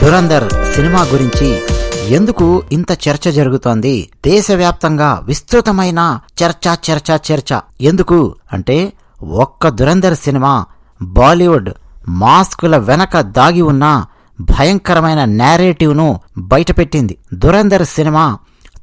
Dhurandhar cinema గురించి ఎందుకు ఇంత చర్చ జరుగుతోంది? దేశవ్యాప్తంగా విస్తృతమైన చర్చ ఎందుకు అంటే ఒక్క దురంధర్ సినిమా బాలీవుడ్ మాస్కుల వెనక దాగి ఉన్న భయంకరమైన నేరేటివ్ను బయటపెట్టింది. దురంధర్ సినిమా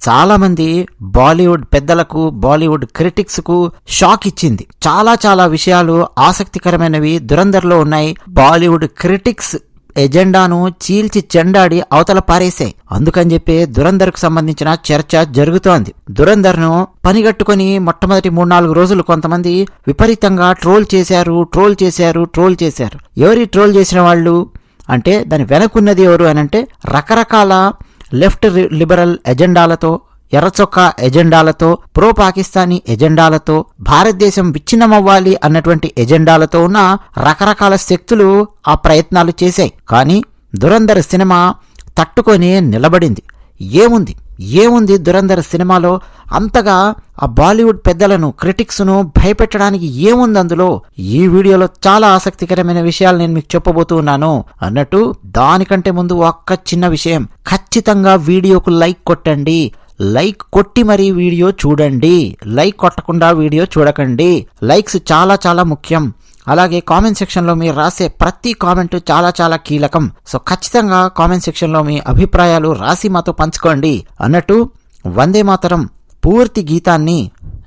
చాలా మంది బాలీవుడ్ పెద్దలకు, బాలీవుడ్ క్రిటిక్స్ కు షాక్ ఇచ్చింది. చాలా విషయాలు ఆసక్తికరమైనవి దురంధర్లో ఉన్నాయి. బాలీవుడ్ క్రిటిక్స్ ఎజెండాను చీల్చి చెండాడి అవతల పారేశాయి. అందుకని చెప్పి దురంధర్ కు సంబంధించిన చర్చ జరుగుతోంది. దురంధర్ ను పనిగట్టుకుని మొట్టమొదటి 3-4 రోజులు కొంతమంది విపరీతంగా ట్రోల్ చేశారు. ఎవరి ట్రోల్ చేసిన వాళ్ళు అంటే దాని వెనకున్నది ఎవరు అనంటే రకరకాల లెఫ్ట్ లిబరల్ ఎజెండాలతో, ఎర్రచొక్కా ఎజెండాలతో, ప్రో పాకిస్తానీ ఎజెండాలతో, భారతదేశం విచ్ఛిన్నమవ్వాలి అన్నటువంటి ఎజెండాలతో ఉన్న రకరకాల శక్తులు ఆ ప్రయత్నాలు చేశాయి. కానీ దురంధర్ సినిమా తట్టుకొని నిలబడింది. ఏముంది దురంధర్ సినిమాలో అంతగా ఆ బాలీవుడ్ పెద్దలను, క్రిటిక్స్ను భయపెట్టడానికి ఏముంది అందులో? ఈ వీడియోలో చాలా ఆసక్తికరమైన విషయాలు నేను మీకు చెప్పబోతూ ఉన్నాను. అన్నట్టు దానికంటే ముందు ఒక్క చిన్న విషయం, ఖచ్చితంగా వీడియోకు లైక్ కొట్టండి. లైక్ కొట్టి మరీ వీడియో చూడండి. లైక్ కొట్టకుండా వీడియో చూడకండి. లైక్స్ చాలా ముఖ్యం. అలాగే కామెంట్ సెక్షన్లో మీరు రాసే ప్రతి కామెంట్ చాలా కీలకం. సో ఖచ్చితంగా కామెంట్ సెక్షన్లో మీ అభిప్రాయాలు రాసి మాతో పంచుకోండి. అన్నట్టు వందే మాతరం పూర్తి గీతాన్ని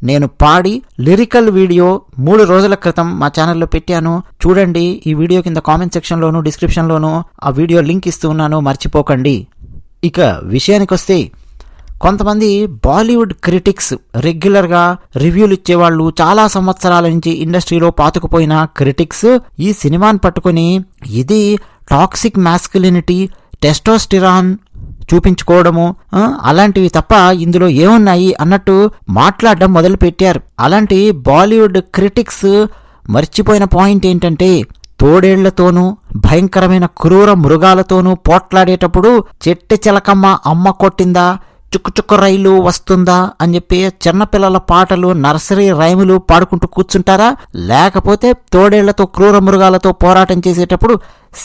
నేను పాడి లిరికల్ వీడియో 3 రోజుల క్రితం మా ఛానల్లో పెట్టాను. చూడండి. ఈ వీడియో కింద కామెంట్ సెక్షన్లోను, డిస్క్రిప్షన్లోను ఆ వీడియో లింక్ ఇస్తూ ఉన్నాను, మర్చిపోకండి. ఇక విషయానికి వస్తే, కొంతమంది బాలీవుడ్ క్రిటిక్స్ రెగ్యులర్గా రివ్యూలు ఇచ్చేవాళ్ళు, చాలా సంవత్సరాల నుంచి ఇండస్ట్రీలో పాతుకుపోయిన క్రిటిక్స్ ఈ సినిమాని పట్టుకుని ఇది టాక్సిక్ మాస్కులినిటీ, టెస్టోస్టిరాన్ చూపించుకోవడము అలాంటివి తప్ప ఇందులో ఏమున్నాయి అన్నట్టు మాట్లాడడం మొదలు పెట్టారు. అలాంటి బాలీవుడ్ క్రిటిక్స్ మర్చిపోయిన పాయింట్ ఏంటంటే, తోడేళ్లతోనూ భయంకరమైన క్రూర మృగాలతోనూ పోట్లాడేటప్పుడు చెట్టె చిలకమ్మ అమ్మ కొట్టిందా, చుక్కు రైలు వస్తుందా అని చెప్పి చిన్నపిల్లల పాటలు, నర్సరీ రైములు పాడుకుంటూ కూర్చుంటారా? లేకపోతే తోడేళ్లతో, క్రూర మృగాలతో పోరాటం చేసేటప్పుడు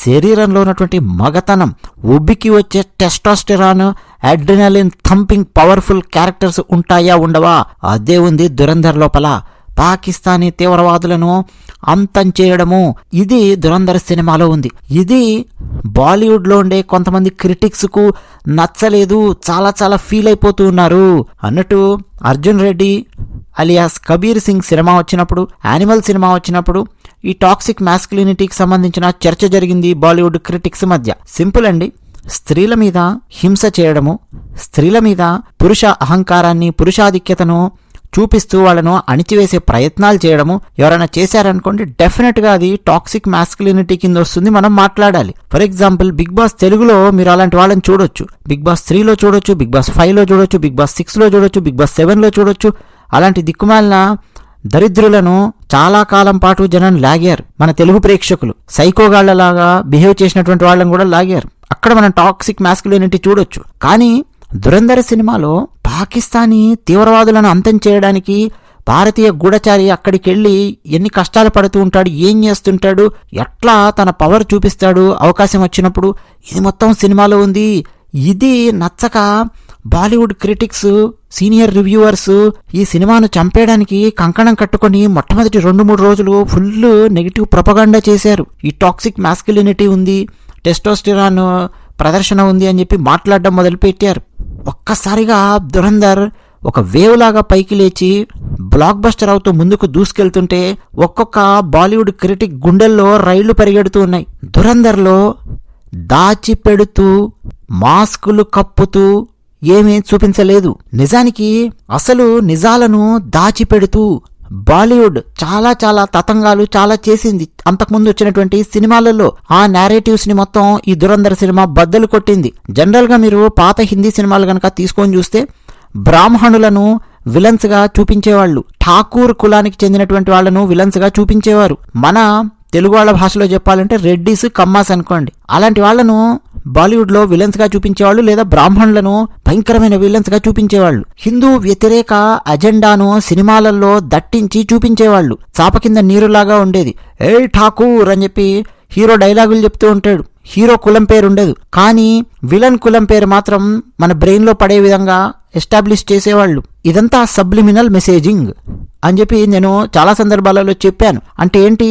శరీరంలో ఉన్నటువంటి మగతనం, ఉబ్బికి వచ్చే testosterone, adrenaline thumping powerful characters ఉంటాయా, ఉండవా? అదే ఉంది దురంధర్ లోపల. పాకిస్తానీ తీవ్రవాదులను అంతం చేయడము, ఇది దురంధర్ సినిమాలో ఉంది. ఇది బాలీవుడ్లో ఉండే కొంతమంది క్రిటిక్స్ కు నచ్చలేదు, చాలా ఫీల్ అయిపోతూ ఉన్నారు. అన్నట్టు అర్జున్ రెడ్డి అలియాస్ కబీర్ సింగ్ సినిమా వచ్చినప్పుడు, యానిమల్ సినిమా వచ్చినప్పుడు ఈ టాక్సిక్ మాస్కులినిటీకి సంబంధించిన చర్చ జరిగింది బాలీవుడ్ క్రిటిక్స్ మధ్య. సింపుల్ అండి. స్త్రీల మీద హింస చేయడము, స్త్రీల మీద పురుష అహంకారాన్ని, పురుషాధిక్యతను చూపిస్తూ వాళ్ళను అణిచివేసే ప్రయత్నాలు చేయడము ఎవరైనా చేశారనుకోండి, డెఫినెట్ గా అది టాక్సిక్ మాస్కులినిటీ కింద వస్తుంది. మనం మాట్లాడాలి. ఫర్ ఎగ్జాంపుల్ బిగ్ బాస్ తెలుగులో మీరు అలాంటి వాళ్ళని చూడొచ్చు. బిగ్ బాస్ 3లో చూడొచ్చు, బిగ్ బాస్ 5లో చూడొచ్చు, బిగ్ బాస్ 6లో చూడొచ్చు, బిగ్ బాస్ 7లో చూడొచ్చు. అలాంటి దిక్కుమాలిన దరిద్రులను చాలా కాలం పాటు జనం లాగారు. మన తెలుగు ప్రేక్షకులు సైకోగాళ్లలాగా బిహేవ్ చేసినటువంటి వాళ్ళని కూడా లాగారు. అక్కడ మనం టాక్సిక్ మాస్కులినిటీ చూడొచ్చు. కానీ దురంధర్ సినిమాలో పాకిస్తానీ తీవ్రవాదులను అంతం చేయడానికి భారతీయ గూఢచారి అక్కడికి వెళ్ళి ఎన్ని కష్టాలు పడుతూ ఉంటాడు, ఏం చేస్తుంటాడు, ఎట్లా తన పవర్ చూపిస్తాడు అవకాశం వచ్చినప్పుడు, ఇది మొత్తం సినిమాలో ఉంది. ఇది నచ్చక బాలీవుడ్ క్రిటిక్స్, సీనియర్ రివ్యూవర్స్ ఈ సినిమాను చంపేయడానికి కంకణం కట్టుకొని మొట్టమొదటి 2-3 రోజులు ఫుల్ నెగిటివ్ ప్రొపగండా చేశారు. ఈ టాక్సిక్ మాస్కులినిటీ ఉంది, టెస్టోస్టిరాన్ ప్రదర్శన ఉంది అని చెప్పి మాట్లాడడం మొదలుపెట్టారు. ఒక్కసారిగా దురంధర్ ఒక వేవ్ లాగా పైకి లేచి బ్లాక్ బస్టర్ అవుతూ ముందుకు దూసుకెళ్తుంటే ఒక్కొక్క బాలీవుడ్ క్రిటిక్ గుండెల్లో రైళ్లు పరిగెడుతూ ఉన్నాయి. దురంధర్లో దాచిపెడుతూ, మాస్కులు కప్పుతూ ఏమీ చూపించలేదు. నిజానికి అసలు నిజాలను దాచిపెడుతూ బాలీవుడ్ చాలా తతంగాలు చాలా చేసింది. అంతకుముందు వచ్చినటువంటి సినిమాలలో ఆ నేరేటివ్స్ ని మొత్తం ఈ దురంధర్ సినిమా బద్దలు కొట్టింది. జనరల్ గా మీరు పాత హిందీ సినిమాలు గనక తీసుకొని చూస్తే బ్రాహ్మణులను విలన్స్ గా చూపించేవాళ్ళు, ఠాకూర్ కులానికి చెందినటువంటి వాళ్లను విలన్స్ గా చూపించేవారు. మన తెలుగు వాళ్ళ భాషలో చెప్పాలంటే రెడ్డిస్, కమ్మాస్ అనుకోండి. అలాంటి వాళ్లను బాలీవుడ్ లో విలన్స్ గా చూపించేవాళ్ళు, లేదా బ్రాహ్మణులను భయంకరమైన విలన్స్ గా చూపించేవాళ్ళు. హిందూ వ్యతిరేక అజెండాను సినిమాలలో దట్టించి చూపించేవాళ్ళు. చాప కింద నీరులాగా ఉండేది. ఏ ఠాకూర్ అని చెప్పి హీరో డైలాగులు చెప్తూ ఉంటాడు, హీరో కులం పేరు ఉండదు, కానీ విలన్ కులం పేరు మాత్రం మన బ్రెయిన్లో పడే విధంగా ఎస్టాబ్లిష్ చేసేవాళ్ళు. ఇదంతా సబ్లిమినల్ మెసేజింగ్ అని చెప్పి నేను చాలా సందర్భాలలో చెప్పాను. అంటే ఏంటి,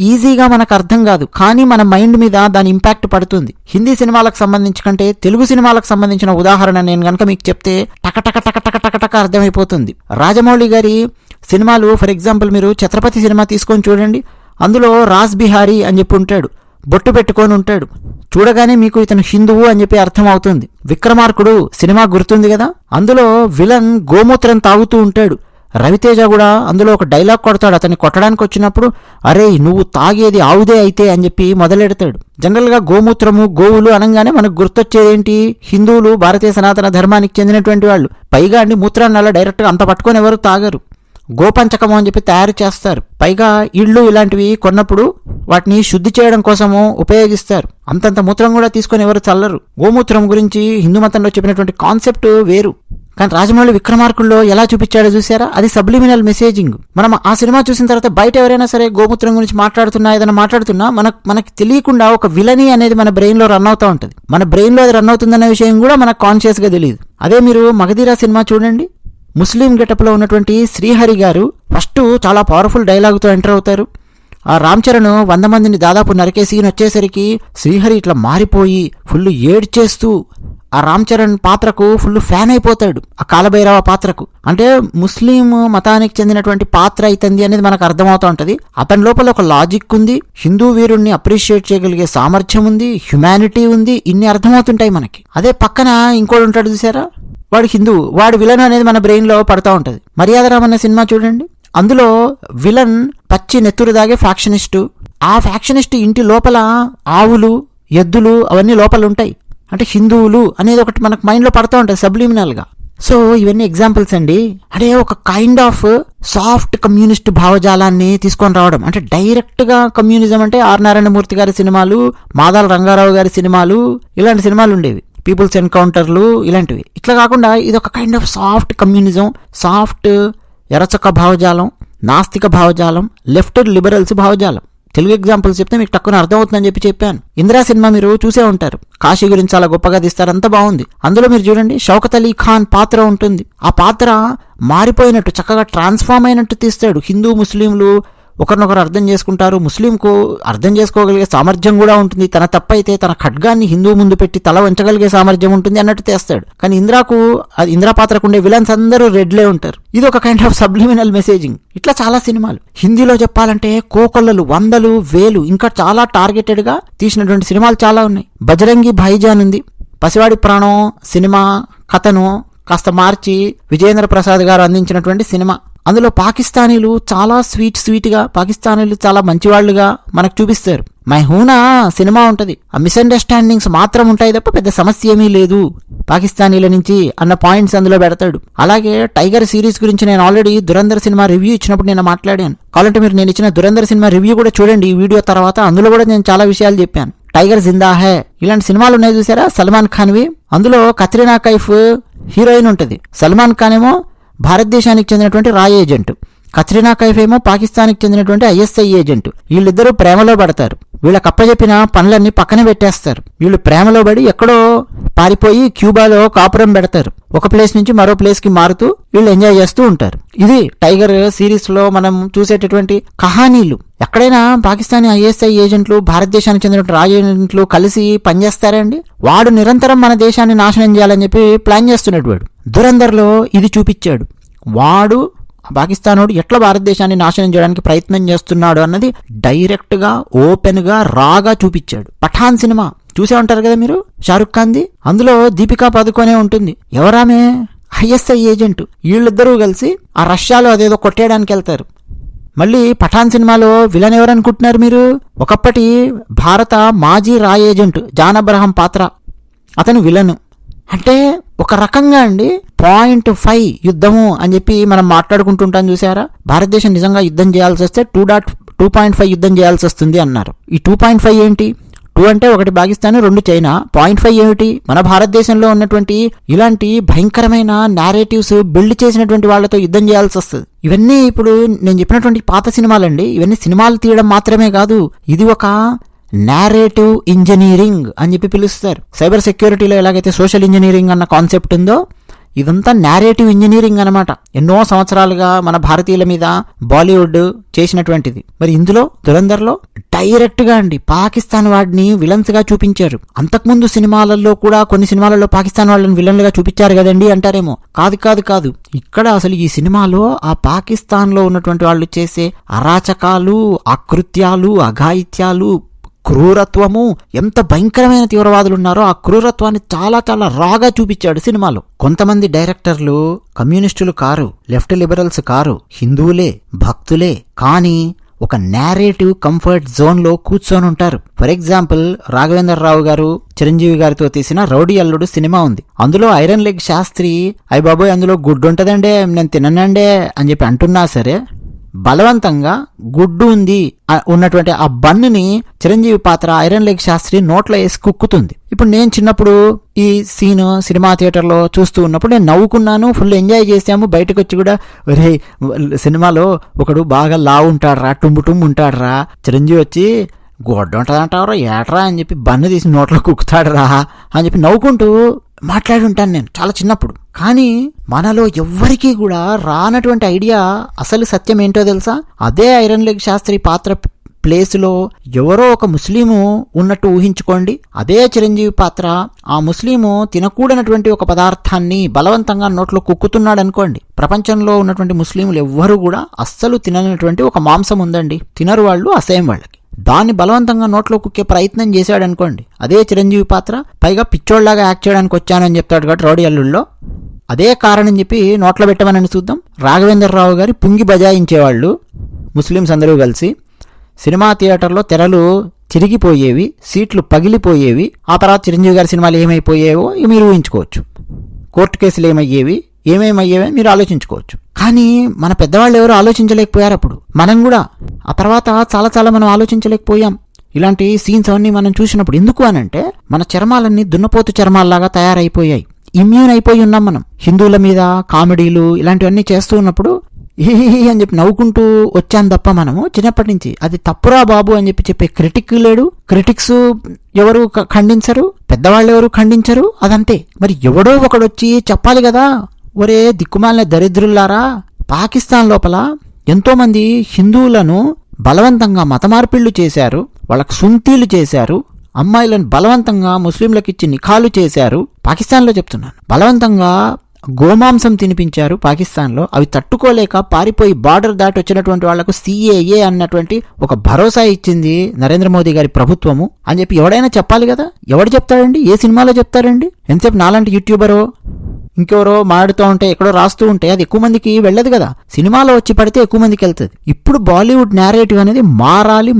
ఈజీగా మనకు అర్థం కాదు, కానీ మన మైండ్ మీద దాని ఇంపాక్ట్ పడుతుంది. హిందీ సినిమాలకు సంబంధించి కంటే తెలుగు సినిమాలకు సంబంధించిన ఉదాహరణ నేను కనుక మీకు చెప్తే టకటక టకటక టకటక అర్థమైపోతుంది. రాజమౌళి గారి సినిమాలు ఫర్ ఎగ్జాంపుల్ మీరు ఛత్రపతి సినిమా తీసుకొని చూడండి. అందులో రాజ్ బిహారీ అని చెప్పి ఉంటాడు, బొట్టు పెట్టుకొని ఉంటాడు. చూడగానే మీకు ఇతను హిందువు అని చెప్పి అర్థం అవుతుంది. విక్రమార్కుడు సినిమా గుర్తుంది కదా, అందులో విలన్ గోమూత్రం తాగుతూ ఉంటాడు. రవితేజ కూడా అందులో ఒక డైలాగ్ కొడతాడు, అతన్ని కొట్టడానికి వచ్చినప్పుడు అరే నువ్వు తాగేది ఆవుదే అయితే అని చెప్పి మొదలెడతాడు. జనరల్గా గోమూత్రము గోవులు అనగానే మనకు గుర్తొచ్చేదేంటి, హిందువులు భారతీయ సనాతన ధర్మానికి చెందినటువంటి వాళ్ళు. పైగా అండి మూత్రాన్ని అలా డైరెక్ట్గా అంత పట్టుకొని ఎవరు తాగరు, గోపంచకము అని చెప్పి తయారు చేస్తారు. పైగా ఇళ్ళు ఇలాంటివి కొన్నప్పుడు వాటిని శుద్ధి చేయడం కోసము ఉపయోగిస్తారు. అంతంత మూత్రం కూడా తీసుకొని ఎవరు చల్లరు. గోమూత్రం గురించి హిందూ మతంలో చెప్పినటువంటి కాన్సెప్ట్ వేరు. కానీ రాజమౌళి విక్రమార్కుల్లో ఎలా చూపించాడో చూసారా, అది సబ్లిమినల్ మెసేజింగ్. మనం ఆ సినిమా చూసిన తర్వాత బయట ఎవరైనా సరే గోమూత్రం గురించి మాట్లాడుతున్నా ఏదైనా మాట్లాడుతున్నా మనకి తెలియకుండా ఒక విలని అనేది మన బ్రెయిన్లో రన్ అవుతూ ఉంటుంది. మన బ్రెయిన్లో అది రన్ అవుతుందనే విషయం కూడా మనకు కాన్షియస్గా తెలియదు. అదే మీరు మగధీరా సినిమా చూడండి, ముస్లిం గెటప్లో ఉన్నటువంటి శ్రీహరి గారు ఫస్ట్ చాలా పవర్ఫుల్ డైలాగుతో ఎంటర్ అవుతారు. ఆ రామ్ చరణ్ 100 మందిని దాదాపు నరికే సీన్ వచ్చేసరికి శ్రీహరి ఇట్లా మారిపోయి ఫుల్ ఏడ్చేస్తూ ఆ రామ్ చరణ్ పాత్రకు ఫుల్ ఫ్యాన్ అయిపోతాడు, ఆ కాలభైరవ పాత్రకు. అంటే ముస్లిం మతానికి చెందినటువంటి పాత్ర అవుతుంది అనేది మనకు అర్థమవుతూ ఉంటుంది. అతని లోపల ఒక లాజిక్ ఉంది, హిందూ వీరుణ్ణి అప్రిషియేట్ చేయగలిగే సామర్థ్యం ఉంది, హ్యుమానిటీ ఉంది, ఇన్ని అర్థమవుతుంటాయి మనకి. అదే పక్కన ఇంకోటి ఉంటాడు చూసారా, వాడు హిందువు, వాడు విలన్ అనేది మన బ్రెయిన్లో పడుతూ ఉంటుంది. మర్యాదరామ్ అనే సినిమా చూడండి, అందులో విలన్ పచ్చి నెత్తురు దాగే ఫ్యాక్షనిస్టు. ఆ ఫ్యాక్షనిస్ట్ ఇంటి లోపల ఆవులు ఎద్దులు అవన్నీ లోపల ఉంటాయి. అంటే హిందువులు అనేది ఒకటి మనకు మైండ్లో పడుతూ ఉంటుంది సబ్లిమినల్గా. సో ఇవన్నీ ఎగ్జాంపుల్స్ అండి. అదే ఒక కైండ్ ఆఫ్ సాఫ్ట్ కమ్యూనిస్ట్ భావజాలాన్ని తీసుకొని రావడం. అంటే డైరెక్ట్గా కమ్యూనిజం అంటే ఆర్ నారాయణమూర్తి గారి సినిమాలు, మాదాల రంగారావు గారి సినిమాలు, ఇలాంటి సినిమాలు ఉండేవి, పీపుల్స్ ఎన్కౌంటర్లు ఇలాంటివి. ఇట్లా కాకుండా ఇది ఒక kind of soft communism, soft ఎరచక భావజాలం, నాస్తిక భావజాలం, లెఫ్ట్ లిబరల్స్ భావజాలం. తెలుగు ఎగ్జాంపుల్స్ చెప్తే మీకు తక్కువ అర్థమవుతుందని చెప్పాను. ఇందిరా సినిమా మీరు చూసే ఉంటారు, కాశీ గురించి చాలా గొప్పగా తీస్తారు, అంత బాగుంది. అందులో మీరు చూడండి షౌకత్ అలీ ఖాన్ పాత్ర ఉంటుంది. ఆ పాత్ర మారిపోయినట్టు చక్కగా ట్రాన్స్ఫార్మ్ అయినట్టు తీస్తాడు. హిందూ ముస్లింలు ఒకరినొకరు అర్థం చేసుకుంటారు, ముస్లింకు అర్థం చేసుకోగలిగే సామర్థ్యం కూడా ఉంటుంది, తన తప్పైతే తన ఖడ్గాన్ని హిందూ ముందు పెట్టి తల వంచగలిగే సామర్థ్యం ఉంటుంది అన్నట్టు తెస్తాడు. కానీ ఇందిరా పాత్రకు ఉండే విలన్స్ అందరూ రెడ్లే ఉంటారు. ఇది ఒక కైండ్ ఆఫ్ సబ్లిమినల్ మెసేజింగ్. ఇట్లా చాలా సినిమాలు హిందీలో చెప్పాలంటే కోకొల్లలు, 100, 1000 ఇంకా చాలా టార్గెటెడ్ గా తీసినటువంటి సినిమాలు చాలా ఉన్నాయి. బజరంగి భాయిజాన్ ఉంది, పసివాడి ప్రాణం సినిమా కథను కాస్త మార్చి విజయేంద్ర ప్రసాద్ గారు అందించినటువంటి సినిమా. అందులో పాకిస్తానీలు చాలా స్వీట్గా, పాకిస్తానీలు చాలా మంచివాళ్లుగా మనకు చూపిస్తారు. మై హూనా సినిమా ఉంటుంది, ఆ మిస్అండర్స్టాండింగ్స్ మాత్రం ఉంటాయి తప్ప పెద్ద సమస్య ఏమీ లేదు పాకిస్తానీల నుంచి అన్న పాయింట్స్ అందులో పెడతాడు. అలాగే టైగర్ సిరీస్ గురించి నేను ఆల్రెడీ దురంధర్ సినిమా రివ్యూ ఇచ్చినప్పుడు నేను మాట్లాడాను. కావాలంటే మీరు నేను ఇచ్చిన దురంధర్ సినిమా రివ్యూ కూడా చూడండి ఈ వీడియో తర్వాత, అందులో కూడా నేను చాలా విషయాలు చెప్పాను. టైగర్ జిందా హై ఇలాంటి సినిమాలు ఉన్నాయి చూసారా, సల్మాన్ ఖాన్వి. అందులో కత్రినా కైఫ్ హీరోయిన్ ఉంటుంది, సల్మాన్ ఖాన్ ఏమో భారతదేశానికి చెందినటువంటి రా ఏజెంట్, కత్రినా కైఫ్ ఏమో పాకిస్తాన్కి చెందినటువంటి ISI ఏజెంట్. వీళ్ళిద్దరూ ప్రేమలో పడతారు, వీళ్ళకి అప్పచెప్పిన పనులన్నీ పక్కన పెట్టేస్తారు. వీళ్ళు ప్రేమలో పడి ఎక్కడో పారిపోయి క్యూబాలో కాపురం పెడతారు. ఒక ప్లేస్ నుంచి మరో ప్లేస్ కి మారుతూ వీళ్ళు ఎంజాయ్ చేస్తూ ఉంటారు. ఇది టైగర్ సిరీస్ లో మనం చూసేటటువంటి కహానీలు. ఎక్కడైనా పాకిస్తానీ ISI ఏజెంట్లు భారతదేశానికి చెందినటువంటి రా ఏజెంట్లు కలిసి పనిచేస్తారండి. వాడు నిరంతరం మన దేశాన్ని నాశనం చేయాలని చెప్పి ప్లాన్ చేస్తున్నాడు. వాడు దురంధర్లో ఇది చూపించాడు. వాడు పాకిస్తానోడు ఎట్లా భారతదేశాన్ని నాశనం చేయడానికి ప్రయత్నం చేస్తున్నాడు అన్నది డైరెక్ట్ గా ఓపెన్ గా రాగా చూపించాడు. పఠాన్ సినిమా చూసే ఉంటారు కదా మీరు, షారుఖ్ ఖాన్ది. అందులో దీపికా పదుకొనే ఉంటుంది. ఎవరామే ISI ఏజెంట్. వీళ్ళిద్దరూ కలిసి ఆ రష్యాలో అదేదో కొట్టేయడానికి వెళ్తారు. మళ్ళీ పఠాన్ సినిమాలో విలన్ ఎవరనుకుంటున్నారు మీరు, ఒకప్పటి భారత మాజీ రా ఏజెంట్ జాన్ అబ్రహం పాత్ర, అతను విలను. అంటే ఒక రకంగా అండి 0.5 యుద్ధము అని చెప్పి మనం మాట్లాడుకుంటుంటాం చూసారా. భారతదేశం నిజంగా యుద్ధం చేయాల్సి వస్తే 2.5 యుద్ధం చేయాల్సి వస్తుంది అన్నారు. ఈ 2.5 ఏంటి, 2 అంటే 1 పాకిస్తాన్, 2 చైనా, 0.5 ఏమిటి మన భారతదేశంలో ఉన్నటువంటి ఇలాంటి భయంకరమైన నారేటివ్స్ బిల్డ్ చేసినటువంటి వాళ్ళతో యుద్ధం చేయాల్సి వస్తుంది. ఇవన్నీ ఇప్పుడు నేను చెప్పినటువంటి పాత సినిమాలండి. ఇవన్నీ సినిమాలు తీయడం మాత్రమే కాదు, ఇది ఒక నేరేటివ్ ఇంజనీరింగ్ అని చెప్పి పిలుస్తారు. సైబర్ సెక్యూరిటీలో ఎలాగైతే సోషల్ ఇంజనీరింగ్ అన్న కాన్సెప్ట్ ఉందో, ఇదంతా నేరేటివ్ ఇంజనీరింగ్ అనమాట. ఎన్నో సంవత్సరాలుగా మన భారతీయుల మీద బాలీవుడ్ చేసినటువంటిది. మరి ఇందులో దురంధర్లో డైరెక్ట్ గా అండి పాకిస్తాన్ వాడిని విలన్స్ గా చూపించారు. అంతకుముందు సినిమాలలో కూడా కొన్ని సినిమాలలో పాకిస్తాన్ వాళ్ళని విలన్లుగా చూపించారు కదండి అంటారేమో. కాదు కాదు కాదు, ఇక్కడ అసలు ఈ సినిమాలో ఆ పాకిస్తాన్ లో ఉన్నటువంటి వాళ్ళు చేసే అరాచకాలు, అకృత్యాలు, అఘాయిత్యాలు, క్రూరత్వము, ఎంత భయంకరమైన తీవ్రవాదులు ఉన్నారో ఆ క్రూరత్వాన్ని చాలా చాలా రాగా చూపించాడు సినిమాలో. కొంతమంది డైరెక్టర్లు కమ్యూనిస్టులు కారు, లెఫ్ట్ లిబరల్స్ కారు, హిందువులే, భక్తులే, కానీ ఒక నేరేటివ్ కంఫర్ట్ జోన్ లో కూర్చొని ఉంటారు. ఫర్ ఎగ్జాంపుల్ రాఘవేంద్ర రావు గారు చిరంజీవి గారితో తీసిన రౌడీ అల్లుడు సినిమా ఉంది. అందులో ఐరన్ లెగ్ శాస్త్రి అయ్య బాబోయ్ అందులో గుడ్డు ఉంటదండే నేను తిననండే అని చెప్పి అంటున్నా సరే, బలవంతంగా గుడ్డు ఉంది ఉన్నటువంటి ఆ బన్నుని చిరంజీవి పాత్ర ఐరన్ లెగ్ శాస్త్రి నోట్లో వేసి కుక్కుతుంది. ఇప్పుడు నేను చిన్నప్పుడు ఈ సీన్ సినిమా థియేటర్లో చూస్తూ ఉన్నప్పుడు నేను నవ్వుకున్నాను, ఫుల్ ఎంజాయ్ చేసాము. బయటకు వచ్చి కూడా ఒరే సినిమాలో ఒకడు బాగా లావు ఉంటాడరా, టుంబు టుంబు ఉంటాడరా, చిరంజీవి వచ్చి గొడ్డ ఉంటుందంటావరా ఏట్రా అని చెప్పి బన్ను తీసి నోట్లో కుక్కుతాడరా అని చెప్పి నవ్వుకుంటూ మాట్లాడి ఉంటాను నేను చాలా చిన్నప్పుడు. కానీ మనలో ఎవ్వరికీ కూడా రానటువంటి ఐడియా అసలు సత్యం ఏంటో తెలుసా? అదే ఐరన్ లెగ్ శాస్త్రి పాత్ర ప్లేస్లో ఎవరో ఒక ముస్లిము ఉన్నట్టు ఊహించుకోండి. అదే చిరంజీవి పాత్ర ఆ ముస్లిము తినకూడనటువంటి ఒక పదార్థాన్ని బలవంతంగా నోట్లో కుక్కుతున్నాడు అనుకోండి. ప్రపంచంలో ఉన్నటువంటి ముస్లింలు ఎవ్వరూ కూడా అస్సలు తిననటువంటి ఒక మాంసం ఉందండి, తినరు వాళ్ళు, అసహ్యం వాళ్ళకి. దాన్ని బలవంతంగా నోట్లో కుక్కే ప్రయత్నం చేశాడు అనుకోండి, అదే చిరంజీవి పాత్ర. పైగా పిచ్చోళ్లాగా యాక్ట్ చేయడానికి వచ్చానని చెప్తాడు కాబట్టి రౌడీ అల్లుల్లో అదే కారణం చెప్పి నోట్లో పెట్టమని చూద్దాం. రాఘవేంద్రరావు గారి పుంగి బజాయించేవాళ్ళు ముస్లిమ్స్ అందరూ కలిసి. సినిమా థియేటర్లో తెరలు చిరిగిపోయేవి, సీట్లు పగిలిపోయేవి. ఆ తర్వాత చిరంజీవి గారి సినిమాలు ఏమైపోయేవో మీరు ఊహించుకోవచ్చు. కోర్టు కేసులు ఏమేమయ్యేవో మీరు ఆలోచించుకోవచ్చు. కానీ మన పెద్దవాళ్ళు ఎవరు ఆలోచించలేకపోయారు అప్పుడు. మనం కూడా ఆ తర్వాత చాలా చాలా మనం ఆలోచించలేకపోయాం ఇలాంటి సీన్స్ అవన్నీ మనం చూసినప్పుడు. ఎందుకు అనంటే మన చర్మాలన్నీ దున్నపోతు చర్మాల్లాగా తయారైపోయాయి, ఇమ్యూన్ అయిపోయి ఉన్నాం మనం. హిందువుల మీద కామెడీలు ఇలాంటివన్నీ చేస్తూ ఉన్నప్పుడు అని చెప్పి నవ్వుకుంటూ వచ్చాం తప్ప మనము చిన్నప్పటి నుంచి అది తప్పురా బాబు అని చెప్పే క్రిటిక్ లేడు. క్రిటిక్స్ ఎవరు ఖండించరు, పెద్దవాళ్ళు ఎవరు ఖండించరు, అదంతే. మరి ఎవడో ఒకడొచ్చి చెప్పాలి కదా, ఒరే దిక్కుమాలిన దరిద్రులారా, పాకిస్తాన్ లోపల ఎంతో మంది హిందువులను బలవంతంగా మత మార్పిళ్లు చేశారు, వాళ్ళకు సుంతీలు చేశారు, అమ్మాయిలను బలవంతంగా ముస్లింలకు నిఖాలు చేశారు. పాకిస్తాన్లో చెప్తున్నాను, బలవంతంగా గోమాంసం తినిపించారు పాకిస్తాన్లో. అవి తట్టుకోలేక పారిపోయి బార్డర్ దాటి వచ్చినటువంటి వాళ్లకు CAA అన్నటువంటి ఒక భరోసా ఇచ్చింది నరేంద్ర మోదీ గారి ప్రభుత్వము అని చెప్పి ఎవడైనా చెప్పాలి కదా. ఎవడు చెప్తాడండి? ఏ సినిమాలో చెప్తారండి? ఎంతసేపు నాలాంటి యూట్యూబరో ఇంకెవరో మాడుతూ ఉంటే ఎక్కడో రాస్తూ ఉంటే అది ఎక్కువ మందికి వెళ్ళదు కదా. సినిమాలో వచ్చి పడితే ఎక్కువ మందికి వెళ్తుంది. ఇప్పుడు బాలీవుడ్ నేరేటివ్ అనేది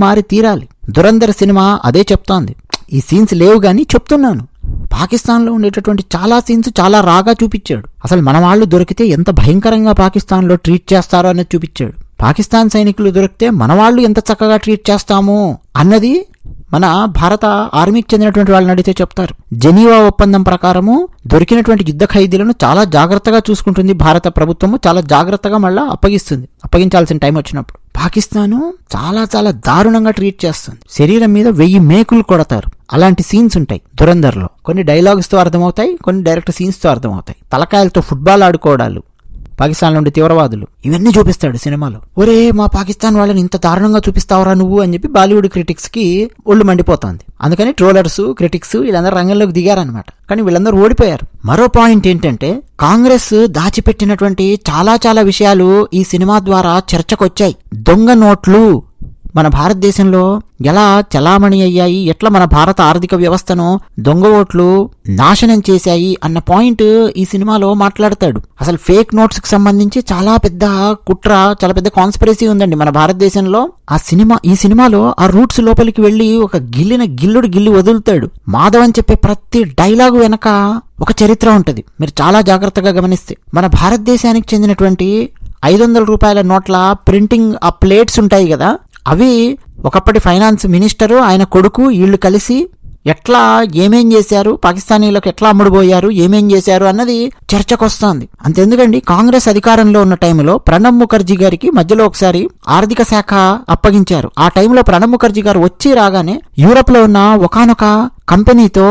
మారి తీరాలి. దురంధర్ సినిమా అదే చెప్తోంది. ఈ సీన్స్ లేవు గానీ చెప్తున్నాను, పాకిస్తాన్లో ఉండేటటువంటి చాలా సీన్స్ చాలా రాగా చూపించాడు. అసలు మన వాళ్ళు దొరికితే ఎంత భయంకరంగా పాకిస్తాన్లో ట్రీట్ చేస్తారో అనేది చూపించాడు. పాకిస్తాన్ సైనికులు దొరికితే మన వాళ్ళు ఎంత చక్కగా ట్రీట్ చేస్తాము అన్నది మన భారత ఆర్మీకి చెందినటువంటి వాళ్ళని అడిగితే చెప్తారు. జెనీవా ఒప్పందం ప్రకారము దొరికినటువంటి యుద్ధ ఖైదీలను చాలా జాగ్రత్తగా చూసుకుంటుంది భారత ప్రభుత్వము, చాలా జాగ్రత్తగా మళ్ళా అప్పగిస్తుంది అప్పగించాల్సిన టైం వచ్చినప్పుడు. పాకిస్తాను చాలా చాలా దారుణంగా ట్రీట్ చేస్తుంది. శరీరం మీద 1000 మేకులు కొడతారు. అలాంటి సీన్స్ ఉంటాయి దురంధర్లో. కొన్ని డైలాగ్స్ తో అర్థమవుతాయి, కొన్ని డైరెక్ట్ సీన్స్ తో అర్థమవుతాయి. తలకాయలతో ఫుట్బాల్ ఆడుకోవడాలు, పాకిస్తాన్ నుండి తీవ్రవాదులు, ఇవన్నీ చూపిస్తాడు సినిమాలో. ఒరే మా పాకిస్తాన్ వాళ్ళని ఇంత దారుణంగా చూపిస్తావరా నువ్వు అని చెప్పి బాలీవుడ్ క్రిటిక్స్ కి ఒళ్ళు మండిపోతుంది. అందుకని ట్రోలర్స్, క్రిటిక్స్ వీళ్ళందరూ రంగంలోకి దిగారనమాట. కానీ వీళ్ళందరూ ఓడిపోయారు. మరో పాయింట్ ఏంటంటే కాంగ్రెస్ దాచిపెట్టినటువంటి చాలా చాలా విషయాలు ఈ సినిమా ద్వారా చర్చకొచ్చాయి. దొంగ నోట్లు మన భారతదేశంలో ఎలా చలామణి అయ్యాయి, ఎట్లా మన భారత ఆర్థిక వ్యవస్థను దొంగ ఓట్లు నాశనం చేశాయి అన్న పాయింట్ ఈ సినిమాలో మాట్లాడతాడు. అసలు ఫేక్ నోట్స్ కి సంబంధించి చాలా పెద్ద కుట్ర, చాలా పెద్ద కాన్స్పిరసీ ఉందండి మన భారతదేశంలో. ఈ సినిమాలో ఆ రూట్స్ లోపలికి వెళ్లి ఒక గిల్లి వదులుతాడు. మాధవ్ అని చెప్పే ప్రతి డైలాగు వెనక ఒక చరిత్ర ఉంటది. మీరు చాలా జాగ్రత్తగా గమనిస్తే మన భారతదేశానికి చెందినటువంటి 500 రూపాయల నోట్ల ప్రింటింగ్ ఆ ప్లేట్స్ ఉంటాయి కదా, అవి ఒకప్పటి ఫైనాన్స్ మినిస్టరు, ఆయన కొడుకు, వీళ్ళు కలిసి ఎట్లా ఏమేం చేశారు, పాకిస్తానీలకు ఎట్లా అమ్ముడుపోయారు, ఏమేం చేశారు అన్నది చర్చకు వస్తోంది. అంతెందుకండి, కాంగ్రెస్ అధికారంలో ఉన్న టైంలో ప్రణబ్ ముఖర్జీ గారికి మధ్యలో ఒకసారి ఆర్థిక శాఖ అప్పగించారు. ఆ టైంలో ప్రణబ్ ముఖర్జీ గారు వచ్చి రాగానే యూరప్ లో ఉన్న ఒకానొక కంపెనీతో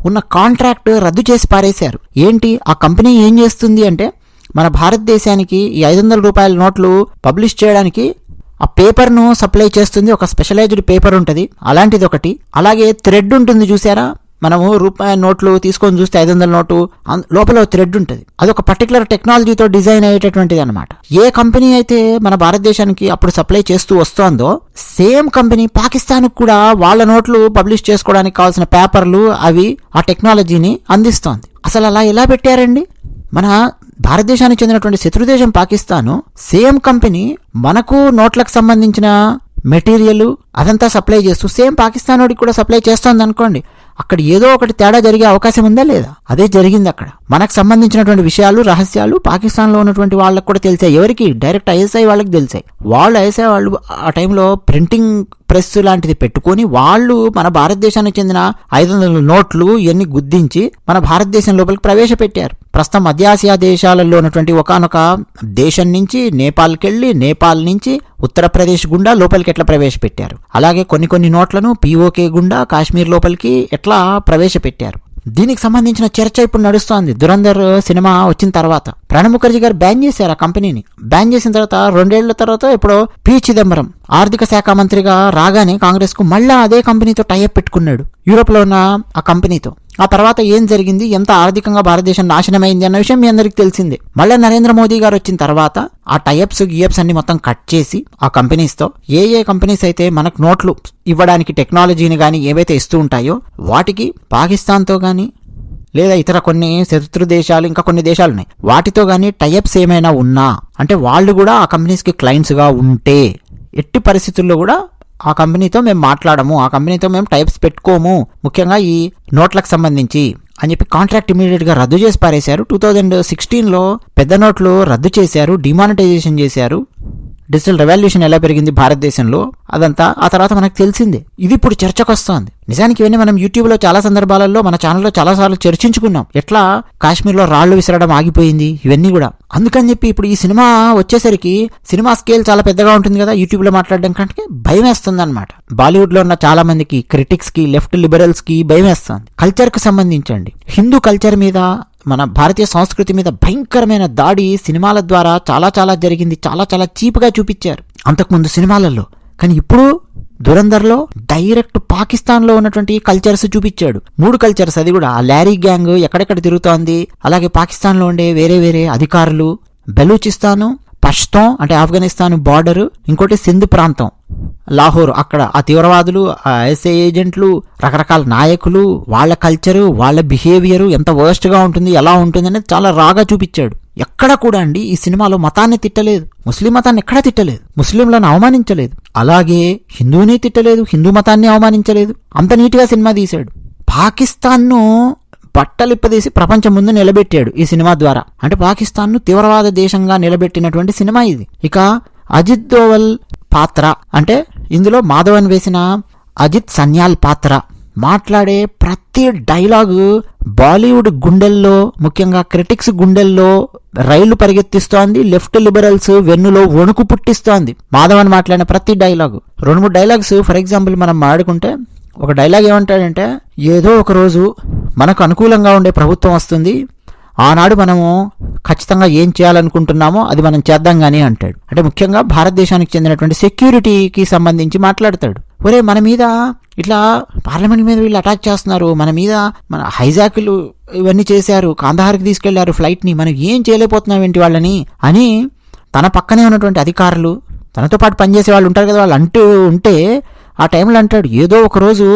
ఉన్న కాంట్రాక్ట్ రద్దు చేసి పారేశారు. ఏంటి ఆ కంపెనీ ఏం చేస్తుంది అంటే, మన భారతదేశానికి ఈ 500 రూపాయల నోట్లు పబ్లిష్ చేయడానికి ఆ పేపర్ను సప్లై చేస్తుంది. ఒక స్పెషలైజ్డ్ పేపర్ ఉంటుంది, అలాంటిది ఒకటి. అలాగే థ్రెడ్ ఉంటుంది చూసారా, మనము రూపాయి నోట్లు తీసుకొని చూస్తే 500 నోటు లోపల థ్రెడ్ ఉంటుంది. అదొక పర్టికులర్ టెక్నాలజీతో డిజైన్ అయ్యేటటువంటిది అనమాట. ఏ కంపెనీ అయితే మన భారతదేశానికి అప్పుడు సప్లై చేస్తూ వస్తోందో సేమ్ కంపెనీ పాకిస్తాన్ కూడా వాళ్ళ నోట్లు పబ్లిష్ చేసుకోవడానికి కావాల్సిన పేపర్లు అవి ఆ టెక్నాలజీని అందిస్తోంది. అసలు అలా ఎలా పెట్టారండి? మన భారతదేశానికి చెందినటువంటి శత్రుదేశం పాకిస్తాను సేమ్ కంపెనీ మనకు నోట్లకు సంబంధించిన మెటీరియల్ అదంతా సప్లై చేస్తూ సేమ్ పాకిస్తాన్ వాడికి కూడా సప్లై చేస్తోంది అనుకోండి, అక్కడ ఏదో ఒకటి తేడా జరిగే అవకాశం ఉందా లేదా? అదే జరిగింది. అక్కడ మనకు సంబంధించినటువంటి విషయాలు, రహస్యాలు పాకిస్తాన్ లో ఉన్నటువంటి వాళ్ళకు కూడా తెలిసాయి. ఎవరికి? డైరెక్ట్ ఐఎస్ఐ వాళ్ళకి తెలిసాయి. వాళ్ళు ఐఎస్ఐ వాళ్ళు ఆ టైంలో ప్రింటింగ్ ప్రెస్ లాంటిది పెట్టుకొని వాళ్ళు మన భారతదేశానికి చెందిన 500 నోట్లు ఇవన్నీ గుద్దించి మన భారతదేశం లోపలికి ప్రవేశపెట్టారు. ప్రస్తుతం మధ్యాసియా దేశాలలో ఉన్నటువంటి ఒకానొక దేశం నుంచి నేపాల్కి వెళ్ళి, నేపాల్ నుంచి ఉత్తరప్రదేశ్ గుండా లోపలికి ఎట్లా ప్రవేశపెట్టారు, అలాగే కొన్ని నోట్లను పిఓకే గుండా కాశ్మీర్ లోపలికి ఎట్లా ప్రవేశపెట్టారు. దీనికి సంబంధించిన చర్చ ఇప్పుడు నడుస్తోంది. దురంధర్ సినిమా వచ్చిన తర్వాత ప్రణబ్ ముఖర్జీ గారు బ్యాన్ చేశారు ఆ కంపెనీని. బ్యాన్ చేసిన తర్వాత 2 ఏళ్ల తర్వాత ఇప్పుడు పి చిదంబరం ఆర్థిక శాఖ మంత్రిగా రాగానే కాంగ్రెస్ కు మళ్ళా అదే కంపెనీతో టైఅప్ పెట్టుకున్నాడు, యూరోప్ లో ఉన్న ఆ కంపెనీతో. ఆ తర్వాత ఏం జరిగింది, ఎంత ఆర్థికంగా భారతదేశం నాశనమైంది అన్న విషయం మీ అందరికి తెలిసిందే. మళ్ళీ నరేంద్ర మోదీ గారు వచ్చిన తర్వాత ఆ టైఅప్స్ గియప్స్ అన్ని మొత్తం కట్ చేసి ఆ కంపెనీస్ తో ఏ కంపెనీస్ అయితే మనకు నోట్లు ఇవ్వడానికి టెక్నాలజీని గానీ ఏవైతే ఇస్తూ ఉంటాయో వాటికి పాకిస్తాన్ తో గానీ లేదా ఇతర కొన్ని శత్రు దేశాలు ఇంకా కొన్ని దేశాలు ఉన్నాయి వాటితో గానీ టైఅప్స్ ఏమైనా ఉన్నా అంటే వాళ్ళు కూడా ఆ కంపెనీస్ కి క్లయింట్స్ గా ఉంటే ఎట్టి పరిస్థితుల్లో కూడా ఆ కంపెనీతో మేము మాట్లాడము, ఆ కంపెనీతో మేము టైప్స్ పెట్టుకోము, ముఖ్యంగా ఈ నోట్లకు సంబంధించి అని చెప్పి కాంట్రాక్ట్ ఇమీడియట్ గా రద్దు చేసి పారేశారు. 2016లో పెద్ద నోట్లు రద్దు చేశారు, డిమానిటైజేషన్ చేశారు. డిజిటల్ రెవల్యూషన్ ఎలా పెరిగింది భారతదేశంలో అదంతా ఆ తర్వాత మనకు తెలిసిందే. ఇది ఇప్పుడు చర్చకు వస్తోంది. నిజానికి ఇవన్నీ మనం యూట్యూబ్ లో చాలా సందర్భాలలో మన ఛానల్లో చాలా సార్లు చర్చించుకున్నాం. ఎట్లా కాశ్మీర్ లో రాళ్లు విసరడం ఆగిపోయింది, ఇవన్నీ కూడా. అందుకని చెప్పి ఇప్పుడు ఈ సినిమా వచ్చేసరికి సినిమా స్కేల్ చాలా పెద్దగా ఉంటుంది కదా, యూట్యూబ్ లో మాట్లాడడం కంటే భయం వేస్తుంది అనమాట. బాలీవుడ్ లో ఉన్న చాలా మందికి క్రిటిక్స్ కి, లెఫ్ట్ లిబరల్స్ కి భయం వేస్తుంది. కల్చర్ కు సంబంధించండి, హిందూ కల్చర్ మీద, మన భారతీయ సంస్కృతి మీద భయంకరమైన దాడి సినిమాల ద్వారా చాలా జరిగింది. చాలా చీప్గా చూపించారు అంతకుముందు సినిమాలలో. కానీ ఇప్పుడు దురంధర్లో డైరెక్ట్ పాకిస్తాన్ లో ఉన్నటువంటి కల్చర్స్ చూపించాడు. 3 కల్చర్స్, అది కూడా ఆ లారీ గ్యాంగ్ ఎక్కడెక్కడ తిరుగుతోంది, అలాగే పాకిస్తాన్ లో ఉండే వేరే అధికారులు, బెలూచిస్తాను, పష్తోన్ అంటే ఆఫ్ఘనిస్తాన్ బార్డర్, ఇంకోటి సింధ్ ప్రాంతం లాహోర్, అక్కడ ఆ తీవ్రవాదులు, ఆ ఐఎస్ఐ ఏజెంట్లు, రకరకాల నాయకులు, వాళ్ళ కల్చరు, వాళ్ళ బిహేవియర్ ఎంత వర్స్ట్ గా ఉంటుంది, ఎలా ఉంటుంది అనేది చాలా రాగా చూపించాడు. ఎక్కడ కూడా అండి ఈ సినిమాలో మతాన్ని తిట్టలేదు, ముస్లిం మతాన్ని ఎక్కడా తిట్టలేదు, ముస్లింలను అవమానించలేదు, అలాగే హిందూని తిట్టలేదు, హిందూ మతాన్ని అవమానించలేదు. అంత నీట్గా సినిమా తీశాడు. పాకిస్తాన్ను బట్టలిప్పదీసి ప్రపంచం ముందు నిలబెట్టాడు ఈ సినిమా ద్వారా. అంటే పాకిస్తాన్ను తీవ్రవాద దేశంగా నిలబెట్టినటువంటి సినిమా ఇది. ఇక అజిత్ దోవల్ పాత్ర అంటే ఇందులో మాధవన్ వేసిన అజిత్ సన్యాల్ పాత్ర మాట్లాడే ప్రతి డైలాగు బాలీవుడ్ గుండెల్లో, ముఖ్యంగా క్రిటిక్స్ గుండెల్లో రైళ్లు పరిగెత్తిస్తోంది. లెఫ్ట్ లిబరల్స్ వెన్నులో వణుకు పుట్టిస్తోంది మాధవన్ మాట్లాడిన ప్రతి డైలాగు. 2-3 డైలాగ్స్ ఫర్ ఎగ్జాంపుల్ మనం మాట్లాడుకుంటే, ఒక డైలాగ్ ఏమంటాడంటే, ఏదో ఒక రోజు మనకు అనుకూలంగా ఉండే ప్రభుత్వం వస్తుంది, ఆనాడు మనము ఖచ్చితంగా ఏం చేయాలనుకుంటున్నామో అది మనం చేద్దాం గానీ అంటాడు. అంటే ముఖ్యంగా భారతదేశానికి చెందినటువంటి సెక్యూరిటీకి సంబంధించి మాట్లాడతాడు. ఒరే మన మీద ఇట్లా పార్లమెంట్ మీద వీళ్ళు అటాక్ చేస్తున్నారు, మన మీద మన హైజాకులు ఇవన్నీ చేశారు, కాందహార్కి తీసుకెళ్లారు ఫ్లైట్ ని, మనం ఏం చేయలేకపోతున్నాం ఏంటి వాళ్ళని అని తన పక్కనే ఉన్నటువంటి అధికారులు, తనతో పాటు పనిచేసే వాళ్ళు ఉంటారు కదా, వాళ్ళు అంటూ ఉంటే ఆ టైంలో అంటాడు, ఏదో ఒక రోజు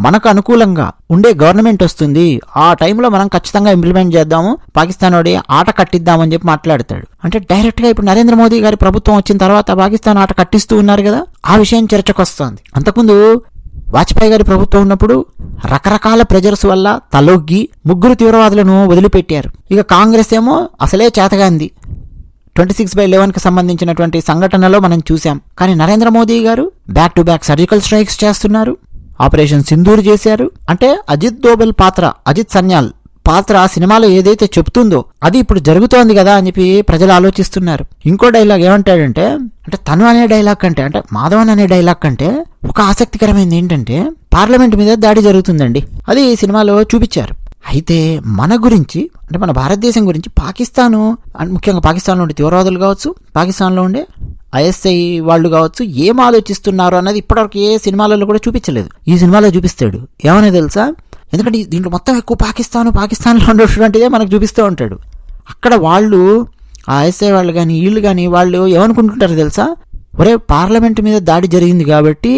మనకు అనుకూలంగా ఉండే గవర్నమెంట్ వస్తుంది, ఆ టైంలో మనం ఖచ్చితంగా ఇంప్లిమెంట్ చేద్దాము, పాకిస్తాన్ వాడి ఆట కట్టిద్దామని చెప్పి మాట్లాడతాడు. అంటే డైరెక్ట్ గా ఇప్పుడు నరేంద్ర మోదీ గారి ప్రభుత్వం వచ్చిన తర్వాత పాకిస్తాన్ ఆట కట్టిస్తూ ఉన్నారు కదా, ఆ విషయం చర్చకు వస్తుంది. అంతకుముందు వాజ్పేయి గారి ప్రభుత్వం ఉన్నప్పుడు రకరకాల ప్రెజర్స్ వల్ల తలొగ్గి 3 తీవ్రవాదులను వదిలిపెట్టారు. ఇక కాంగ్రెస్ ఏమో అసలే చేతగాంది, 26/11కి సంబంధించినటువంటి సంఘటనలో మనం చూసాం. కానీ నరేంద్ర మోదీ గారు back to back surgical strikes చేస్తున్నారు, ఆపరేషన్ సింధూర్ చేశారు. అంటే అజిత్ దోవల్ పాత్ర, అజిత్ సన్యాల్ పాత్ర సినిమాలో ఏదైతే చెప్తుందో అది ఇప్పుడు జరుగుతోంది కదా అని చెప్పి ప్రజలు ఆలోచిస్తున్నారు. ఇంకో డైలాగ్ ఏమంటాడంటే, అంటే తను అనే డైలాగ్ కంటే, అంటే మాధవన్ అనే డైలాగ్ కంటే ఒక ఆసక్తికరమైనది ఏంటంటే, పార్లమెంట్ మీద దాడి జరుగుతుందండి, అది సినిమాలో చూపించారు. అయితే మన గురించి, అంటే మన భారతదేశం గురించి పాకిస్తాను, ముఖ్యంగా పాకిస్తాన్లో ఉండే తీవ్రవాదులు కావచ్చు, పాకిస్తాన్లో ఉండే ఐఎస్ఐ వాళ్ళు కావచ్చు, ఏం ఆలోచిస్తున్నారు అన్నది ఇప్పటివరకు ఏ సినిమాలలో కూడా చూపించలేదు. ఈ సినిమాలో చూపిస్తాడు. ఏమనే తెలుసా? ఎందుకంటే దీంట్లో మొత్తం ఎక్కువ పాకిస్తాన్లో ఉండేటువంటిదే మనకు చూపిస్తూ ఉంటాడు. అక్కడ వాళ్ళు ఆ ఐఎస్ఐ వాళ్ళు కానీ వీళ్ళు కానీ వాళ్ళు ఏమనుకుంటుంటారు తెలుసా? ఒరే, పార్లమెంట్ మీద దాడి జరిగింది కాబట్టి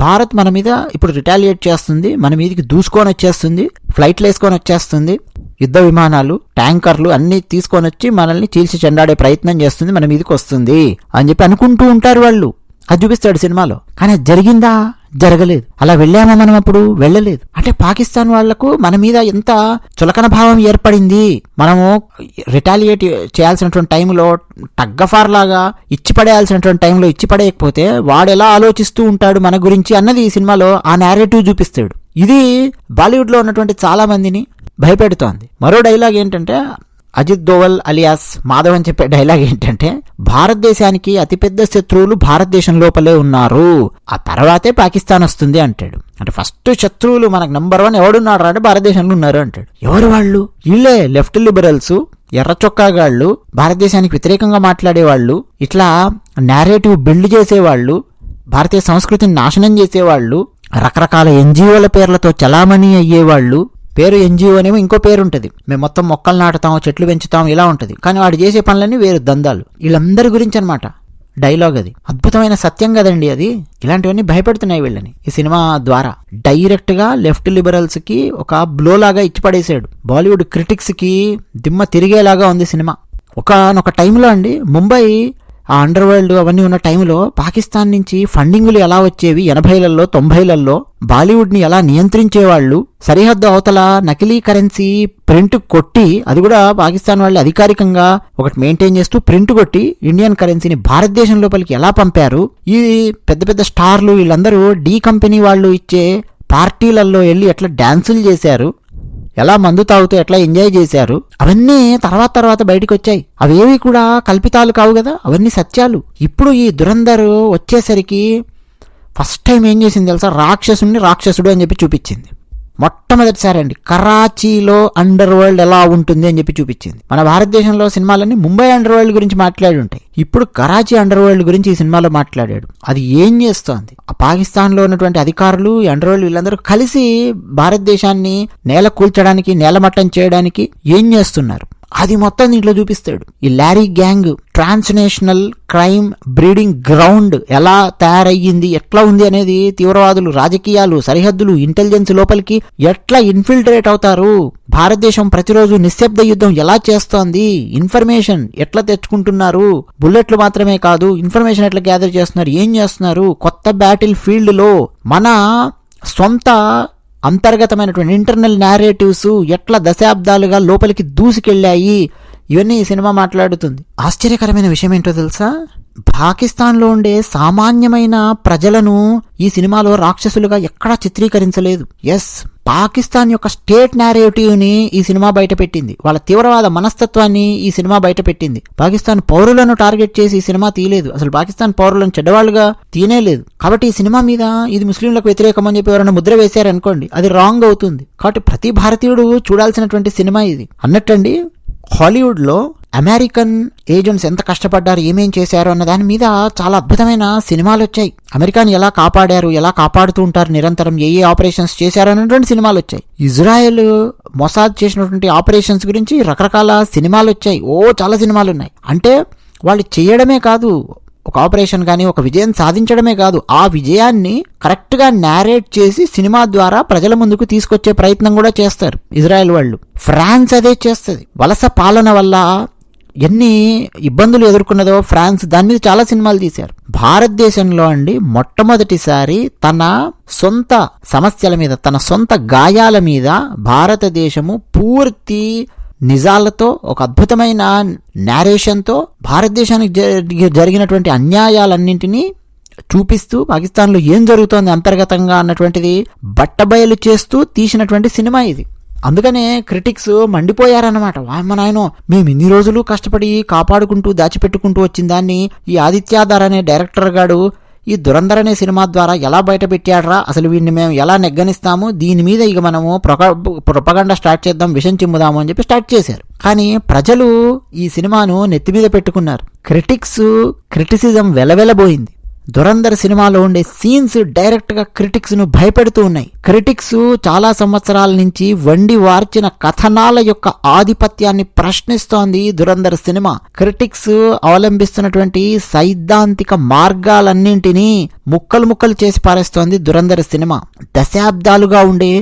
భారత్ మన మీద ఇప్పుడు రిటాలియేట్ చేస్తుంది, మన మీదకి దూసుకొని వచ్చేస్తుంది, ఫ్లైట్లు వేసుకొని వచ్చేస్తుంది, యుద్ధ విమానాలు, ట్యాంకర్లు అన్ని తీసుకొని వచ్చి మనల్ని చీల్చి చెండాడే ప్రయత్నం చేస్తుంది, మన మీదకి వస్తుంది అని చెప్పి అనుకుంటూ ఉంటారు వాళ్ళు. అది చూపిస్తాడు సినిమాలో. కానీ అది జరిగిందా? జరగలేదు. అలా వెళ్ళామా మనం? అప్పుడు వెళ్ళలేదు. అంటే పాకిస్తాన్ వాళ్లకు మన మీద ఎంత చులకన భావం ఏర్పడింది. మనము రిటాలియేట్ చేయాల్సినటువంటి టైంలో టగ్గఫార్ లాగా ఇచ్చిపడేయాల్సినటువంటి టైంలో ఇచ్చిపడేయకపోతే వాడు ఎలా ఆలోచిస్తూ ఉంటాడు మన గురించి అన్నది ఈ సినిమాలో ఆ నేరేటివ్ చూపిస్తాడు. ఇది బాలీవుడ్ లో ఉన్నటువంటి చాలా మందిని భయపెడుతోంది. మరో డైలాగ్ ఏంటంటే, అజిత్ దోవల్ అలియాస్ మాధవ్ అని చెప్పే డైలాగ్ ఏంటంటే, భారతదేశానికి అతిపెద్ద శత్రువులు భారతదేశం లోపలే ఉన్నారు, ఆ తర్వాతే పాకిస్తాన్ వస్తుంది అంటాడు. అంటే ఫస్ట్ శత్రువులు మనకు నంబర్ 1 ఎవడున్నాడు అంటే భారతదేశంలో ఉన్నారు అంటాడు. ఎవరు వాళ్ళు? వీళ్ళే లెఫ్ట్ లిబరల్స్, ఎర్ర చొక్కాగాళ్ళు, భారతదేశానికి వ్యతిరేకంగా మాట్లాడేవాళ్ళు, ఇట్లా నేరేటివ్ బిల్డ్ చేసేవాళ్ళు, భారతీయ సంస్కృతిని నాశనం చేసేవాళ్ళు, రకరకాల ఎన్జిఓల పేర్లతో చలామణి అయ్యేవాళ్ళు. పేరు ఎన్జిఓ అనేమో ఇంకో పేరు ఉంటుంది. మేము మొత్తం మొక్కలు నాటుతాం, చెట్లు పెంచుతాం, ఇలా ఉంటుంది. కానీ వాడు చేసే పనులన్నీ వేరు దందాలు. వీళ్ళందరి గురించి అనమాట డైలాగ్. అది అద్భుతమైన సత్యం కదండి. అది ఇలాంటివన్నీ భయపెడుతున్నాయి వీళ్ళని ఈ సినిమా ద్వారా. డైరెక్ట్ గా లెఫ్ట్ లిబరల్స్ కి ఒక బ్లో లాగా ఇచ్చి పడేసాడు. బాలీవుడ్ క్రిటిక్స్ కి దిమ్మ తిరిగేలాగా ఉంది సినిమా. ఒకనొక టైంలో అండి, ముంబై ఆ అండర్ వరల్డ్ అవన్నీ ఉన్న టైంలో పాకిస్తాన్ నుంచి ఫండింగులు ఎలా వచ్చేవి, 80లలో 90లలో బాలీవుడ్ ని ఎలా నియంత్రించేవాళ్ళు, సరిహద్దు అవతల నకిలీ కరెన్సీ ప్రింట్ కొట్టి, అది కూడా పాకిస్తాన్ వాళ్ళు అధికారికంగా ఒకటి మెయింటైన్ చేస్తూ ప్రింట్ కొట్టి ఇండియన్ కరెన్సీని భారతదేశం లోపలికి ఎలా పంపారు, ఈ పెద్ద పెద్ద స్టార్లు వీళ్ళందరూ డీ కంపెనీ వాళ్ళు ఇచ్చే పార్టీలలో వెళ్ళి ఎట్లా డాన్సులు చేశారు, ఎలా మందు తాగుతూ ఎట్లా ఎంజాయ్ చేశారు, అవన్నీ తర్వాత బయటకు వచ్చాయి. అవేవి కూడా కల్పితాలు కావు కదా, అవన్నీ సత్యాలు. ఇప్పుడు ఈ దురంధర్ వచ్చేసరికి ఫస్ట్ టైం ఏం చేసింది తెలుసా? రాక్షసుడు అని చెప్పి చూపించింది. మొట్టమొదటిసారి అండి కరాచీలో అండర్ వరల్డ్ ఎలా ఉంటుంది అని చెప్పి చూపించింది. మన భారతదేశంలో సినిమాలన్నీ ముంబై అండర్ వరల్డ్ గురించి మాట్లాడి ఉంటాయి. ఇప్పుడు కరాచీ అండర్ వరల్డ్ గురించి ఈ సినిమాలో మాట్లాడాడు. అది ఏం చేస్తోంది? ఆ పాకిస్తాన్ లో ఉన్నటువంటి అధికారులు, అండర్ వరల్డ్ వీళ్ళందరూ కలిసి భారతదేశాన్ని నేల కూల్చడానికి, నేలమట్టం చేయడానికి ఏం చేస్తున్నారు అది మొత్తం దీంట్లో చూపిస్తాడు. ఈ lorry gang transnational crime breeding ground ఎలా తయారయ్యింది, ఎట్లా ఉంది అనేది, తీవ్రవాదులు, రాజకీయాలు, సరిహద్దులు, ఇంటెలిజెన్స్ లోపలికి ఎట్లా ఇన్ఫిల్ట్రేట్ అవుతారు, భారతదేశం ప్రతిరోజు నిశ్శబ్ద యుద్ధం ఎలా చేస్తోంది, ఇన్ఫర్మేషన్ ఎట్లా తెచ్చుకుంటున్నారు, బుల్లెట్లు మాత్రమే కాదు ఇన్ఫర్మేషన్ ఎట్లా గ్యాదర్ చేస్తున్నారు, ఏం చేస్తున్నారు, కొత్త బ్యాటిల్ ఫీల్డ్ లో మన సొంత అంతర్గతమైనటువంటి ఇంటర్నల్ నేరేటివ్స్ ఎట్లా దశాబ్దాలుగా లోపలికి దూసుకెళ్ళాయి, ఇవన్నీ ఈ సినిమా మాట్లాడుతుంది. ఆశ్చర్యకరమైన విషయం ఏంటో తెలుసా? పాకిస్తాన్లో ఉండే సామాన్యమైన ప్రజలను ఈ సినిమాలో రాక్షసులుగా ఎక్కడా చిత్రీకరించలేదు. ఎస్, పాకిస్తాన్ యొక్క స్టేట్ నేరేటివ్ ని ఈ సినిమా బయటపెట్టింది. వాళ్ళ తీవ్రవాద మనస్తత్వాన్ని ఈ సినిమా బయటపెట్టింది. పాకిస్తాన్ పౌరులను టార్గెట్ చేసి ఈ సినిమా తీయలేదు. అసలు పాకిస్తాన్ పౌరులను చెడ్డవాళ్ళుగా తీయలేదు. కాబట్టి ఈ సినిమా మీద ఇది ముస్లింలకు వ్యతిరేకం అని చెప్పి ఎవరైనా ముద్ర వేశారనుకోండి, అది రాంగ్ అవుతుంది. కాబట్టి ప్రతి భారతీయుడు చూడాల్సినటువంటి సినిమా ఇది. అన్నట్టండి, హాలీవుడ్ లో అమెరికన్ ఏజెంట్స్ ఎంత కష్టపడ్డారు, ఏమేం చేశారు అన్న దాని మీద చాలా అద్భుతమైన సినిమాలు వచ్చాయి. అమెరికాని ఎలా కాపాడారు, ఎలా కాపాడుతూ ఉంటారు నిరంతరం, ఏ ఆపరేషన్స్ చేశారు అన్నటువంటి సినిమాలు వచ్చాయి. ఇజ్రాయెల్ మొసాద్ చేసినటువంటి ఆపరేషన్స్ గురించి రకరకాల సినిమాలు వచ్చాయి. చాలా సినిమాలు ఉన్నాయి. అంటే వాళ్ళు చేయడమే కాదు, ఒక ఆపరేషన్ కానీ ఒక విజయం సాధించడమే కాదు, ఆ విజయాన్ని కరెక్ట్ గా నేరేట్ చేసి సినిమా ద్వారా ప్రజల ముందుకు తీసుకొచ్చే ప్రయత్నం కూడా చేస్తారు ఇజ్రాయెల్ వాళ్ళు. ఫ్రాన్స్ అదే చేస్తుంది. వలస పాలన వల్ల ఎన్ని ఇబ్బందులు ఎదుర్కొన్నదో ఫ్రాన్స్, దాని మీద చాలా సినిమాలు తీశారు. భారతదేశంలో అండి మొట్టమొదటిసారి తన సొంత సమస్యల మీద, తన సొంత గాయాల మీద భారతదేశము పూర్తి నిజాలతో, ఒక అద్భుతమైన నేరేషన్తో భారతదేశానికి జరిగినటువంటి అన్యాయాలన్నింటినీ చూపిస్తూ పాకిస్తాన్లో ఏం జరుగుతోంది అంతర్గతంగా అన్నటువంటిది బట్టబయలు చేస్తూ తీసినటువంటి సినిమా ఇది. అందుకనే క్రిటిక్స్ మండిపోయారన్నమాట. వామ్మ నాయనో, మేము ఇన్ని రోజులు కష్టపడి కాపాడుకుంటూ దాచిపెట్టుకుంటూ వచ్చిన దాన్ని ఈ ఆదిత్యాధర్ అనే డైరెక్టర్ గాడు ఈ దురంధర్ అనే సినిమా ద్వారా ఎలా బయట పెట్టాడ్రా, అసలు వీడిని మేము ఎలా నెగ్గనిస్తాము, దీని మీద ఇక మనము ప్రొపగండా స్టార్ట్ చేద్దాం, విషం చిమ్ముదాము అని చెప్పి స్టార్ట్ చేశారు. కానీ ప్రజలు ఈ సినిమాను నెత్తి మీద పెట్టుకున్నారు. క్రిటిసిజం వెలవెలబోయింది. దురంధర్ సినిమాలో ఉండే సీన్స్ డైరెక్ట్ గా క్రిటిక్స్ ను భయపెడుతూ ఉన్నాయి. క్రిటిక్స్ చాలా సంవత్సరాల నుంచి వండి వార్చిన కథనాల యొక్క ఆధిపత్యాన్ని ప్రశ్నిస్తోంది దురంధర్ సినిమా. క్రిటిక్స్ అవలంబిస్తున్నటువంటి సైద్ధాంతిక మార్గాలన్నింటినీ ముక్కలు చేసి పారేస్తోంది దురంధర్ సినిమా. దశాబ్దాలుగా ఉండే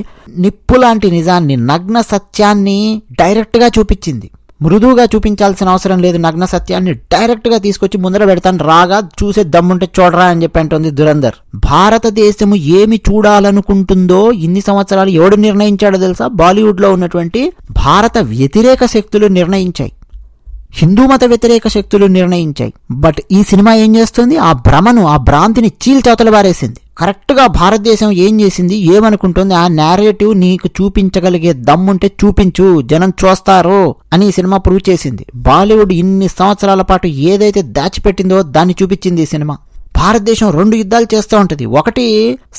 నిప్పు లాంటి నిజాన్ని, నగ్న సత్యాన్ని డైరెక్ట్ గా చూపించింది. మృదువుగా చూపించాల్సిన అవసరం లేదు. నగ్న సత్యాన్ని డైరెక్ట్ గా తీసుకొచ్చి ముందర పెడతాను, రాగా చూసే దమ్ముంటే చూడరా అని చెప్పి అంటుంది దురంధర్. భారతదేశము ఏమి చూడాలనుకుంటుందో ఇన్ని సంవత్సరాలు ఎవడు నిర్ణయించాడో తెలుసా? బాలీవుడ్ లో ఉన్నటువంటి భారత వ్యతిరేక శక్తులు నిర్ణయించాయి, హిందూ మత వ్యతిరేక శక్తులు నిర్ణయించాయి. బట్ ఈ సినిమా ఏం చేస్తుంది? ఆ భ్రమను, ఆ భ్రాంతిని చీల్చవతల పారేసింది. కరెక్ట్ గా భారతదేశం ఏం చేసింది, ఏమనుకుంటుంది, ఆ నేరేటివ్ నీకు చూపించగలిగే దమ్ముంటే చూపించు, జనం చూస్తారు అని ఈ సినిమా ప్రూవ్ చేసింది. బాలీవుడ్ ఇన్ని సంవత్సరాల పాటు ఏదైతే దాచిపెట్టిందో దాన్ని చూపించింది ఈ సినిమా. భారతదేశం 2 యుద్ధాలు చేస్తూ ఉంటుంది. ఒకటి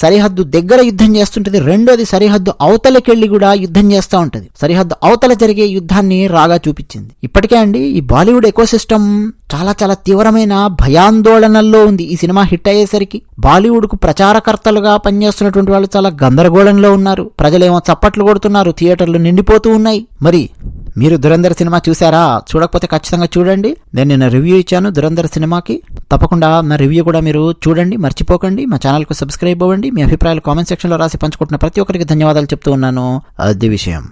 సరిహద్దు దగ్గర యుద్ధం చేస్తుంటది, రెండోది సరిహద్దు అవతలకెళ్లి కూడా యుద్ధం చేస్తూ ఉంటది. సరిహద్దు అవతల జరిగే యుద్ధాన్ని రాగా చూపించింది. ఇప్పటికే అండి ఈ బాలీవుడ్ ఎకోసిస్టమ్ చాలా తీవ్రమైన భయాందోళనల్లో ఉంది. ఈ సినిమా హిట్ అయ్యేసరికి బాలీవుడ్ కు ప్రచారకర్తలుగా పనిచేస్తున్నటువంటి వాళ్ళు చాలా గందరగోళంలో ఉన్నారు. ప్రజలేమో చప్పట్లు కొడుతున్నారు, థియేటర్లు నిండిపోతూ ఉన్నాయి. మరి మీరు దురంధర్ సినిమా చూసారా? చూడకపోతే ఖచ్చితంగా చూడండి. నేను నిన్న రివ్యూ ఇచ్చాను దురంధర్ సినిమాకి. తప్పకుండా నా రివ్యూ కూడా మీరు చూడండి, మర్చిపోకండి. మా ఛానల్కు సబ్స్క్రైబ్ అవ్వండి. మీ అభిప్రాయాలు కామెంట్ సెక్షన్లో రాసి పంచుకుంటున్న ప్రతి ఒక్కరికి ధన్యవాదాలు చెప్తూ ఉన్నాను. అది విషయం.